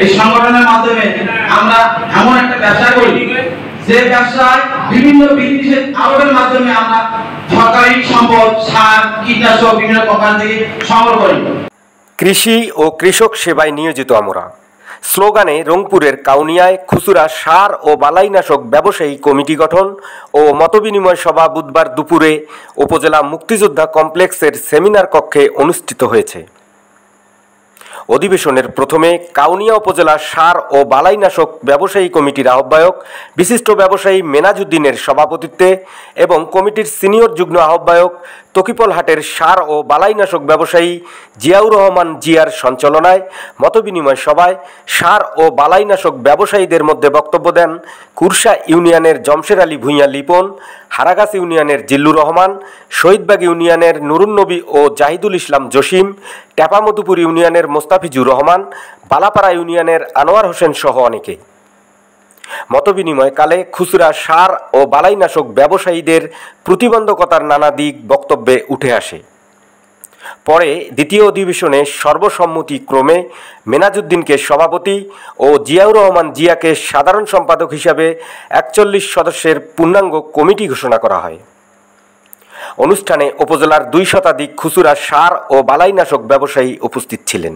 এই সংগঠনের মাধ্যমে আমরা এমন একটা ব্যবসা করি যে ব্যবসায় বিভিন্ন বিধিনিষেধ আরোপের মাধ্যমে আমরা সরকারি সম্পদ, সার, কীটনাশক বিভিন্ন কোম্পানি থেকে সংগ্রহ করি। কৃষি ও কৃষক সেবায় নিয়োজিত আমরা স্লোগানে রংপুরের কাউনিয়ায় খুচরা সার ও বালাইনাশক ব্যবসায়ী কমিটি গঠন ও মতবিনিময় সভা বুধবার দুপুরে উপজেলা মুক্তিযোদ্ধা কমপ্লেক্সের সেমিনার কক্ষে অনুষ্ঠিত হয়েছে। অধিবেশনের প্রথমে কাউনিয়া উপজেলা সার ও বালাইনাশক ব্যবসায়ী কমিটির আহ্বায়ক বিশিষ্ট ব্যবসায়ী মেনাজউদ্দিনের সভাপতিত্বে এবং কমিটির সিনিয়র যুগ্ম আহ্বায়ক তকিপলহাটের সার ও বালাইনাশক ব্যবসায়ী জিয়াউর রহমান জিয়ার সঞ্চালনায় মতবিনিময় সভায় সার ও বালাইনাশক ব্যবসায়ীদের মধ্যে বক্তব্য দেন কুরসা ইউনিয়নের জমশের আলী ভূঁইয়া লিপন, হারাগাছ ইউনিয়নের জিল্লুর রহমান, শহীদবাগ ইউনিয়নের নুরুন্নবী ও জাহিদুল ইসলাম জসিম, টেপামধুপুর ইউনিয়নের মোস্তাফিজুর রহমান, বালাপাড়া ইউনিয়নের আনোয়ার হোসেন সহ অনেকে। মতবিনিময়কালে খুচরা সার ও বালাইনাশক ব্যবসায়ীদের প্রতিবন্ধকতার নানা দিক বক্তব্যে উঠে আসে। পরে দ্বিতীয় অধিবেশনে সর্বসম্মতিক্রমে মেনাজউদ্দিনকে সভাপতি ও জিয়াউর রহমান জিয়াকে সাধারণ সম্পাদক হিসাবে ৪১ সদস্যের পূর্ণাঙ্গ কমিটি ঘোষণা করা হয়। অনুষ্ঠানে উপজেলার ২ শতাধিক খুচরা সার ও বালাইনাশক ব্যবসায়ী উপস্থিত ছিলেন।